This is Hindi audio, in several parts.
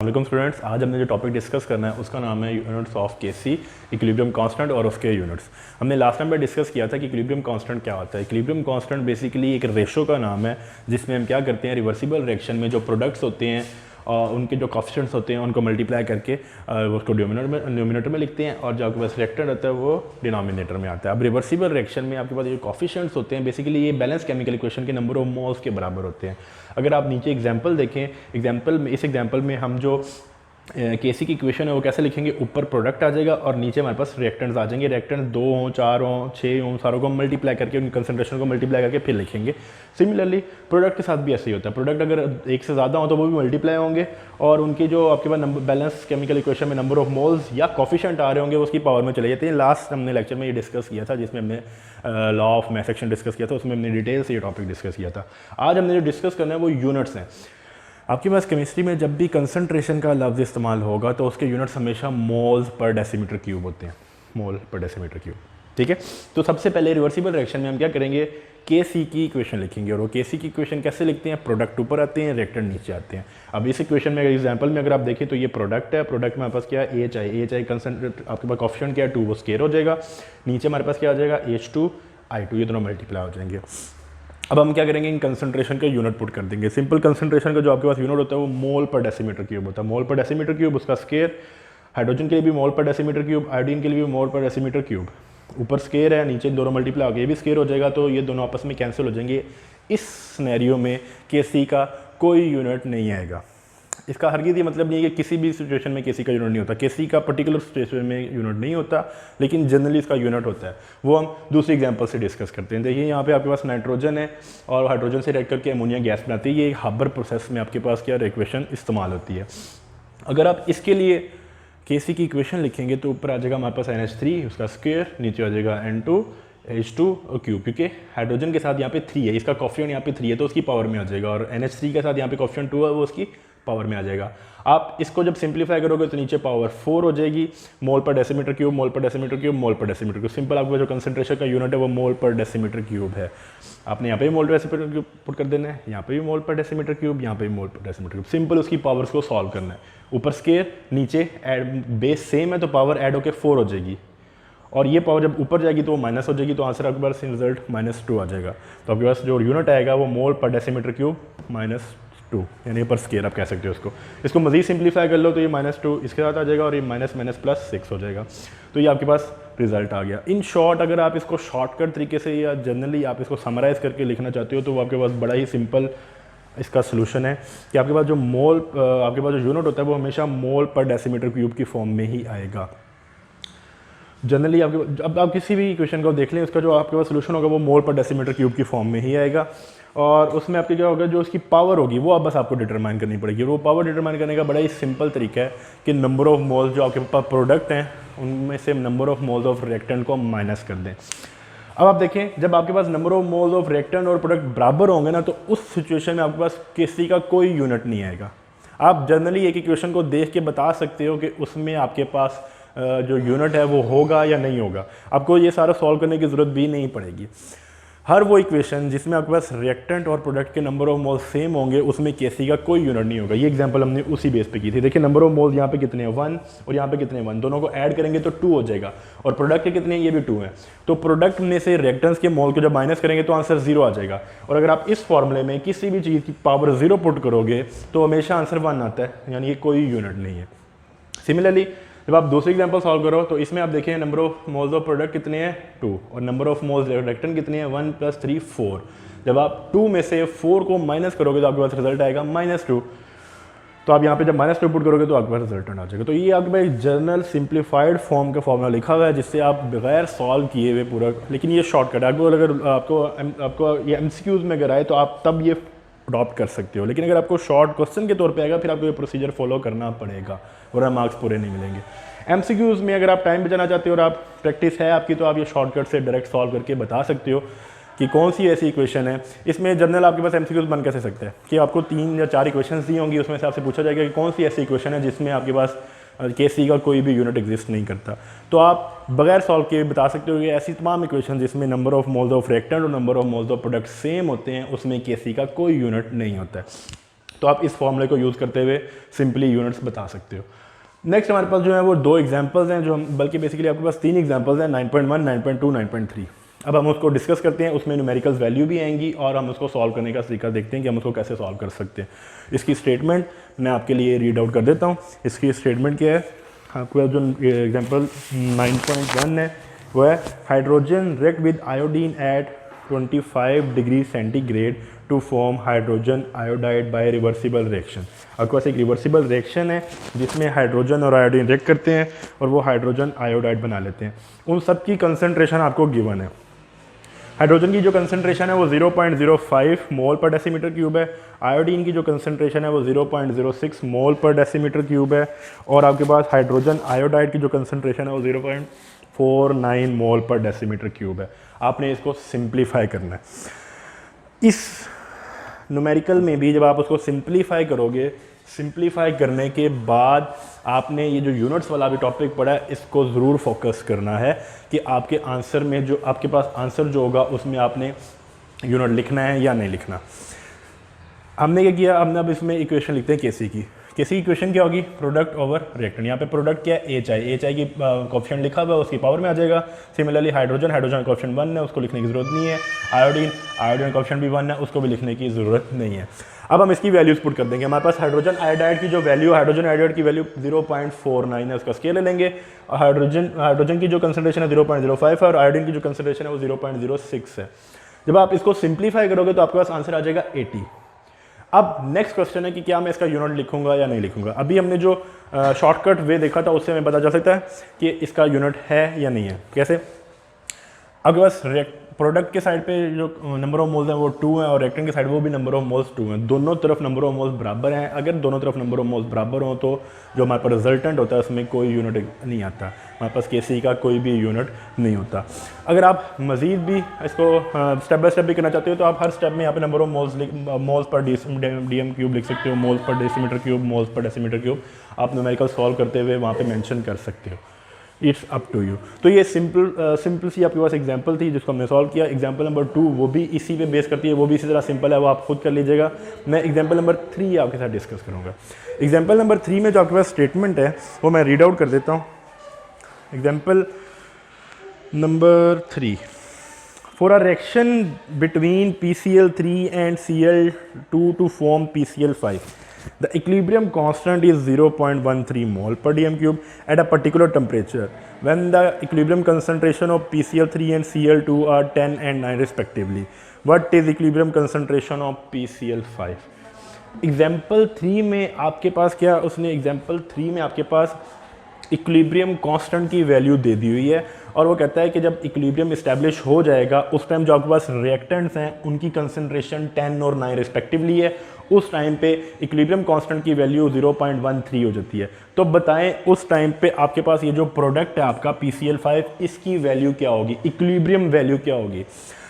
Welcome students. आज हमने जो टॉपिक डिस्कस करना है उसका नाम है units of KC, equilibrium constant और उसके यूनिट्स। हमने लास्ट टाइम पे डिस्कस किया था कि इक्विलिब्रियम कांस्टेंट क्या होता है। इक्विलिब्रियम कांस्टेंट बेसिकली एक रेशो का नाम है जिसमें हम क्या करते हैं, रिवर्सिबल रिएक्शन में जो प्रोडक्ट्स होते हैं उनके जो कोफिशिएंट्स होते हैं उनको मल्टीप्लाई करके उसको न्यूमिनेटर में लिखते हैं और जो आपके पास रिएक्टेंट होता है वो डिनोमिनेटर में आता है। अब रिवर्सिबल रिएक्शन में आपके पास जो कोफिशिएंट्स होते हैं बेसिकली ये बैलेंस केमिकल इक्वेशन के नंबर ऑफ मोल्स के बराबर होते हैं। अगर आप नीचे एग्जाम्पल देखें, इस एग्जाम्पल में हम जो केसी की इक्वेशन है वो कैसे लिखेंगे, ऊपर प्रोडक्ट आ जाएगा और नीचे हमारे पास रिएक्टेंट्स आ जाएंगे। रिएक्टेंट 2 हों, 4 हों, 6 हों, सारों को मल्टीप्लाई करके उनकी कंसंट्रेशन को मल्टीप्लाई करके फिर लिखेंगे। सिमिलरली प्रोडक्ट के साथ भी ऐसे ही होता है। प्रोडक्ट अगर एक से ज़्यादा हो तो वो भी मल्टीप्लाई होंगे और उनकी जो आपके पास बैलेंस केमिकल इक्वेशन में नंबर ऑफ मोल्स या कोफिशिएंट आ रहे होंगे वो उसकी पावर में चले जाते हैं। लास्ट हमने लेक्चर में ये डिस्कस किया था जिसमें हमने law of math section discuss किया था, उसमें हमने डिटेल से ये टॉपिक डिस्कस किया था। आज हमने जो डिस्कस करना है वो यूनिट्स हैं। आपके पास केमिस्ट्री में जब भी कंसंट्रेशन का लफ्ज़ इस्तेमाल होगा तो उसके यूनिट्स हमेशा मोल्स पर डेसीमीटर क्यूब होते हैं, मोल पर डेसीमीटर क्यूब। ठीक है, तो सबसे पहले रिवर्सिबल रिएक्शन में हम क्या करेंगे, के सी की इक्वेशन लिखेंगे। और वो के सी की इक्वेशन कैसे लिखते हैं, प्रोडक्ट ऊपर आते हैं, रिएक्टेंट नीचे आते हैं। अब इस इक्वेशन में एग्जांपल में अगर आप देखें तो ये प्रोडक्ट है, प्रोडक्ट में हमारे पास क्या है, एच आई कंसंट्रेट आपके पास कोफिशिएंट क्या है 2, वो स्केयर हो जाएगा। नीचे हमारे पास क्या आ जाएगा H2 I2, ये दोनों मल्टीप्लाई हो जाएंगे। अब हम क्या करेंगे, इन कंसंट्रेशन का यूनिट पुट कर देंगे। सिंपल कंसंट्रेशन का जो आपके पास यूनिट होता है वो मोल पर डेसीमीटर क्यूब होता है। मोल पर डेसीमीटर क्यूब उसका स्केयर, हाइड्रोजन के लिए भी मोल पर डेसीमीटर क्यूब, आयोडीन के लिए भी मोल पर डेसीमीटर क्यूब। ऊपर स्केयर है, नीचे दोनों मल्टीप्लाई हो गए, ये भी स्केयर हो जाएगा तो ये दोनों आपस में कैंसिल हो जाएंगे। इस सिनेरियो में केसी का कोई यूनिट नहीं आएगा। इसका हरगिज़ ये मतलब नहीं है कि किसी भी सिचुएशन में केसी का यूनिट नहीं होता। केसी का पर्टिकुलर सिचुएशन में यूनिट नहीं होता, लेकिन जनरली इसका यूनिट होता है। वो हम दूसरी एग्जांपल से डिस्कस करते हैं। देखिए यहाँ पे आपके पास नाइट्रोजन है और हाइड्रोजन से रिएक्ट करके अमोनिया गैस बनाती है। ये एक हाबर प्रोसेस में आपके पास क्या इक्वेशन इस्तेमाल होती है। अगर आप इसके लिए केसी की इक्वेशन लिखेंगे तो ऊपर आ जाएगा हमारे पास NH3 उसका स्क्वायर, नीचे आ जाएगा N2 H2 और क्यूब, क्योंकि हाइड्रोजन के साथ यहाँ पे 3 है, इसका कोफिशिएंट यहाँ पे 3 है तो उसकी पावर में आ जाएगा, और NH3 के साथ यहाँ पे कोफिशिएंट 2 है वो उसकी पावर में आ जाएगा। आप इसको जब सिंप्लीफाई करोगे तो नीचे पावर 4 हो जाएगी, मोल पर डेसीमीटर क्यूब, मोल पर डेसीमीटर क्यूब, मोल पर डेसीमीटर क्यूब। सिंपल आपका जो कंसंट्रेशन का यूनिट है वो मोल पर डेसीमीटर क्यूब है। आपने यहाँ पे भी मोल पर डेसीमीटर क्यूब पुट कर देना है, यहाँ पे भी मोल पर डेसीमीटर क्यूब, यहाँ पे भी मोल पर डेसीमीटर क्यूब। सिंपल उसकी पावर्स को सॉल्व करना है। ऊपर स्केयर, नीचे बेस सेम है तो पावर ऐड होकर 4 हो जाएगी, और ये पावर जब ऊपर जाएगी तो वो माइनस हो जाएगी, तो आंसर आपके पास रिजल्ट -2 आ जाएगा। तो आपके पास जो यूनिट आएगा वो मोल पर डेसीमीटर क्यूब -2 यानी पर स्केयर आप कह सकते हो उसको। इसको मज़ीद सिंप्लीफाई कर लो तो ये -2 इसके साथ आ जाएगा और ये +6 हो जाएगा। तो ये आपके पास रिजल्ट आ गया। इन शॉर्ट अगर आप इसको शॉर्टकट तरीके से या जनरली आप इसको समराइज़ करके लिखना चाहते हो तो वो आपके पास बड़ा ही सिंपल इसका सोल्यूशन है कि आपके पास जो आपके पास जो यूनिट होता है वो हमेशा मोल पर डेसीमीटर क्यूब की फॉर्म में ही आएगा। जनरली आपके अब आप किसी भी इक्वेशन को देख लें, उसका जो आपके पास सोल्यूशन होगा वो मोल पर डेसीमीटर क्यूब की फॉर्म में ही आएगा, और उसमें आपके क्या होगा, जो उसकी पावर होगी वो अब बस आपको डिटरमाइन करनी पड़ेगी। वो पावर डिटरमाइन करने का बड़ा ही सिंपल तरीका है कि नंबर ऑफ मोल्स जो आपके पास प्रोडक्ट हैं उनमें से number of moles of reactant को माइनस कर दें। अब आप देखें, जब आपके पास number of moles of reactant और प्रोडक्ट बराबर होंगे ना तो उस सिचुएशन में आपके पास किसी का कोई यूनिट नहीं आएगा। आप जनरली एक इक्वेशन को देख के बता सकते हो कि उसमें आपके पास जो यूनिट है वो होगा या नहीं होगा। आपको ये सारा सॉल्व करने की ज़रूरत भी नहीं पड़ेगी। हर वो इक्वेशन जिसमें आपके पास रिएक्टेंट और प्रोडक्ट के नंबर ऑफ मोल्स सेम होंगे उसमें केसी का कोई यूनिट नहीं होगा। ये एग्जांपल हमने उसी बेस पे की थी। देखिए नंबर ऑफ मोल्स यहाँ पे कितने हैं 1 और यहाँ पे कितने 1, दोनों को ऐड करेंगे तो 2 हो जाएगा, और प्रोडक्ट के कितने हैं, ये भी 2 हैं। तो प्रोडक्ट में से रिएक्टेंट्स के मोल को जब माइनस करेंगे तो आंसर 0 आ जाएगा। और अगर आप इस फॉर्मूले में किसी भी चीज़ की पावर 0 पुट करोगे तो हमेशा आंसर 1 आता है, यानी ये कोई यूनिट नहीं है। सिमिलरली जब आप दूसरी एग्जांपल सॉल्व करो तो इसमें आप देखें number of moles of product कितने हैं 2, और नंबर ऑफ मोल्स रिएक्टेंट कितने हैं 1 + 3 4। जब आप 2 में से 4 को माइनस करोगे तो आपके पास रिजल्ट आएगा -2। तो आप यहाँ पे जब -2 पुट करोगे तो आपके पास रिजल्ट आ जाएगा। तो ये आपके पास एक जनरल सिंप्लीफाइड फॉर्म का फॉर्मूला लिखा हुआ है जिससे आप बगैर सॉल्व किए हुए पूरा, लेकिन ये शॉर्टकट है। अगर आपको ये MCQs में अगर आए तो आप तब ये अडॉप्ट कर सकते हो, लेकिन अगर आपको शॉर्ट क्वेश्चन के तौर पे आएगा फिर आपको ये प्रोसीजर फॉलो करना पड़ेगा वरना मार्क्स पूरे नहीं मिलेंगे। MCQs में अगर आप टाइम बचाना चाहते हो और आप प्रैक्टिस है आपकी तो आप ये शॉर्टकट से डायरेक्ट सॉल्व करके बता सकते हो कि कौन सी ऐसी इक्वेशन है। इसमें जनरल आपके पास MCQs बन कैसे सकते हैं कि आपको 3 या 4 इक्वेशंस दी होंगी, उसमें से आपसे पूछा जाएगा कि कौन सी ऐसी इक्वेशन है जिसमें आपके पास केसी का कोई भी यूनिट एग्जिस्ट नहीं करता। तो आप बगैर सॉल्व किए बता सकते हो कि ऐसी तमाम इक्वेशन जिसमें number of moles of reactant और number of moles of product same होते हैं उसमें केसी का कोई यूनिट नहीं होता है। तो आप इस फॉर्मूले को यूज़ करते हुए सिंपली यूनिट्स बता सकते हो। नेक्स्ट हमारे पास जो है वो 2 एग्जांपल्स हैं, जो हम बल्कि बेसिकली आपके पास 3 एग्जांपल्स हैं, 9.1, 9.2, 9.3। अब हम उसको डिस्कस करते हैं, उसमें न्यूमेरिकल्स वैल्यू भी आएंगी और हम उसको सॉल्व करने का तरीका देखते हैं कि हम उसको कैसे सॉल्व कर सकते हैं। इसकी स्टेटमेंट मैं आपके लिए रीड आउट कर देता हूँ। इसकी स्टेटमेंट क्या है, आपको जो एग्जाम्पल 9.1 है वो है hydrogen react with iodine at 25 degree centigrade to form hydrogen iodide by reversible reaction. आपके पास एक रिवर्सिबल रिएक्शन है जिसमें हाइड्रोजन और आयोडीन रिएक्ट करते हैं और वो हाइड्रोजन आयोडाइड बना लेते हैं। उन सब की कंसंट्रेशन आपको गिवन है। हाइड्रोजन की जो कंसंट्रेशन है वो 0.05 मोल पर डेसीमीटर क्यूब है, आयोडीन की जो कंसंट्रेशन है वो 0.06 मोल पर डेसीमीटर क्यूब है, और आपके पास हाइड्रोजन आयोडाइड की जो कंसंट्रेशन है वो 0.49 मोल पर डेसीमीटर क्यूब है। आपने इसको सिंप्लीफाई करना है। इस न्यूमेरिकल में भी जब आप उसको सिंप्लीफाई करोगे, सिंप्लीफाई करने के बाद आपने ये जो यूनिट्स वाला भी टॉपिक पढ़ा है इसको ज़रूर फोकस करना है कि आपके आंसर में जो आपके पास आंसर जो होगा उसमें आपने यूनिट लिखना है या नहीं लिखना। हमने क्या किया, हमने अब इसमें इक्वेशन लिखते हैं केसी की। केसी की इक्वेशन क्या होगी, प्रोडक्ट ओवर रिएक्टेंट। यहाँ पे प्रोडक्ट क्या है, एच आई की कोएफिशिएंट लिखा हुआ है, उसकी पावर में आ जाएगा। सिमिलरली हाइड्रोजन कोएफिशिएंट 1 है, उसको लिखने की ज़रूरत नहीं है। आयोडीन कोएफिशिएंट भी 1 है, उसको भी लिखने की ज़रूरत नहीं है। अब हम इसकी वैल्यूज पुट कर देंगे। हमारे पास हाइड्रोजन आयोडाइड की जो वैल्यू, हाइड्रोजन आयोडाइड की वैल्यू 0.49 है, उसका स्केल ले लेंगे। हाइड्रोजन की जो कंसंट्रेशन है 0.05 है और आयोडीन की जो कंसंट्रेशन है वो 0.06 है। जब आप इसको सिंप्लीफाई करोगे तो आपके पास आंसर आ जाएगा 80। अब नेक्स्ट क्वेश्चन है कि क्या मैं इसका यूनिट लिखूंगा या नहीं लिखूंगा। अभी हमने जो शॉर्टकट वे देखा था उससे हमें पता चल सकता है कि इसका यूनिट है या नहीं है। कैसे, अगर बस प्रोडक्ट के साइड पे जो नंबर ऑफ मोल्स हैं वो 2 हैं और रिएक्टेंट के साइड वो भी नंबर ऑफ मोल्स 2 हैं, दोनों तरफ नंबर ऑफ मोल्स बराबर हैं। अगर दोनों तरफ नंबर ऑफ मोल्स बराबर हों तो जो हमारे पास रिजल्टेंट होता है उसमें कोई यूनिट नहीं आता, हमारे पास केसी का कोई भी यूनिट नहीं होता। अगर आप मज़ीद भी इसको स्टेप बाय स्टेप भी करना चाहते हो तो आप हर स्टेप में यहाँ पे number of moles per dm cube लिख सकते हो, moles per decimetre cube, moles per decimetre cube आप न्यूमेरिकल सॉल्व करते हुए वहाँ पे मेंशन कर सकते हो। It's up to you. तो ये सिंपल सी आपके पास एग्जांपल थी जिसको हमने सॉल्व किया। एग्जांपल नंबर 2 वो भी इसी पे बेस करती है, वो भी इसी तरह सिंपल है, वो आप खुद कर लीजिएगा। मैं एग्जांपल नंबर 3 आपके साथ डिस्कस करूँगा। एग्जांपल नंबर 3 में जो आपके पास स्टेटमेंट है वो मैं रीड आउट कर देता हूँ। Example number 3, for a reaction between PCl3 and Cl2 to form PCl5, the equilibrium constant is 0.13 mole per dm cube at a particular temperature when the equilibrium concentration of PCl3 and Cl2 are 10 and 9 respectively. What is equilibrium concentration of PCl5? Example 3 में आपके पास क्या, उसने एग्जाम्पल 3 में आपके पास इक्विलिब्रियम कांस्टेंट की वैल्यू दे दी हुई है और वो कहता है कि जब इक्विलिब्रियम इस्टेब्लिश हो जाएगा उस टाइम जो आपके पास रिएक्टेंट्स हैं उनकी कंसंट्रेशन 10 और 9 रिस्पेक्टिवली है, उस टाइम पे इक्विलिब्रियम कांस्टेंट की वैल्यू 0.13 हो जाती है। तो बताएं उस टाइम पे आपके पास ये जो प्रोडक्ट है आपका PCl5 इसकी वैल्यू क्या होगी, इक्विलिब्रियम वैल्यू क्या होगी।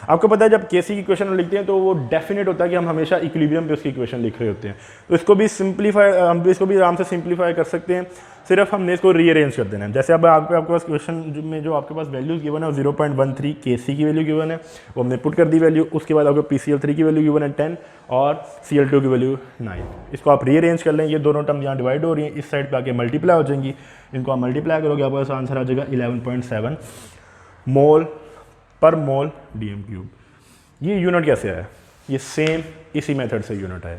आपको पता है जब केसी की इक्वेशन लिखते हैं तो वो डेफिनेट होता है कि हम हमेशा इक्विलिब्रियम पे उसकी इक्वेशन लिख रहे होते हैं। तो इसको भी सिंप्लीफाई, हम भी इसको भी आराम से सिंप्लीफाई कर सकते हैं, सिर्फ हमने इसको रीअरेंज कर देना है। जैसे अब आपके पास क्वेश्चन में जो आपके पास वैल्यूज गिवन है वो 0.13 केसी की वैल्यू गिवन है, वो हमने पुट कर दी वैल्यू। उसके बाद आपको PCl3 की वैल्यू गिवन है 10 और Cl2 की वैल्यू 9। इसको आप रीअरेंज कर लें, ये दोनों टर्म यहाँ डिवाइड हो रही हैं, इस साइड पे आके मल्टीप्लाई हो जाएंगी। इनको आप मल्टीप्लाई करोगे आपके पास आंसर आ जाएगा 11.7 मोल पर मोल डीएम क्यूब। ये यूनिट कैसे आया, ये सेम इसी मेथड से यूनिट आया।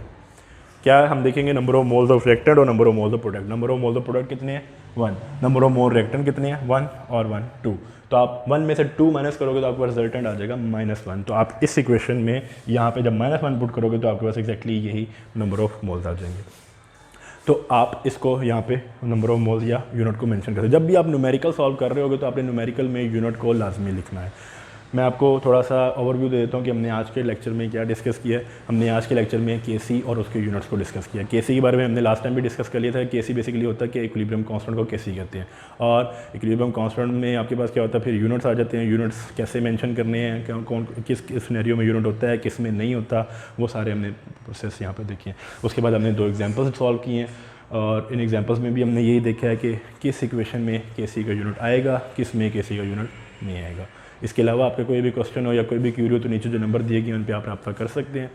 क्या हम देखेंगे number of moles of reactant और number of moles of product. Number of moles of product कितने हैं 1, नंबर ऑफ मोल रिएक्टेंट कितने हैं 1 और 1 2। तो आप 1 में से 2 माइनस करोगे तो आपके पास रिजल्टेंट आ जाएगा -1। तो आप इस इक्वेशन में यहाँ पे जब -1 पुट करोगे तो आपके पास एक्जैक्टली यही नंबर ऑफ मोल्स आ जाएंगे। तो आप इसको यहाँ पे नंबर ऑफ मोल्स या यूनिट को मेंशन करें। जब भी आप न्यूमेरिकल सॉल्व कर रहे होगे तो आपने न्यूमेरिकल में यूनिट को लाजमी लिखना है। मैं आपको थोड़ा सा ओवरव्यू दे देता हूँ कि हमने आज के लेक्चर में क्या डिस्कस किया है। हमने आज के लेक्चर में केसी और उसके यूनिट्स को डिस्कस किया। केसी के बारे में हमने लास्ट टाइम भी डिस्कस कर लिया था। केसी बेसिकली होता है कि इक्विलिब्रियम कांस्टेंट को केसी कहते हैं, और इक्विलिब्रियम कांस्टेंट में आपके पास क्या होता है, फिर यूनिट्स आ जाते हैं। यूनिट्स कैसे मेंशन करने हैं, कौन किस सिनेरियो में यूनिट होता है, किस में नहीं होता, वो सारे हमने प्रोसेस यहाँ पर देखे हैं। उसके बाद हमने 2 एग्जाम्पल्स सॉल्व किए हैं और इन एग्जाम्पल्स में भी हमने यही देखा है कि किस इक्वेशन में केसी का यूनिट आएगा, किस में केसी का यूनिट नहीं आएगा। इसके अलावा आपके कोई भी क्वेश्चन हो या कोई भी क्यूरी हो तो नीचे जो नंबर दिए गए उन पर आप रब्ता कर सकते हैं।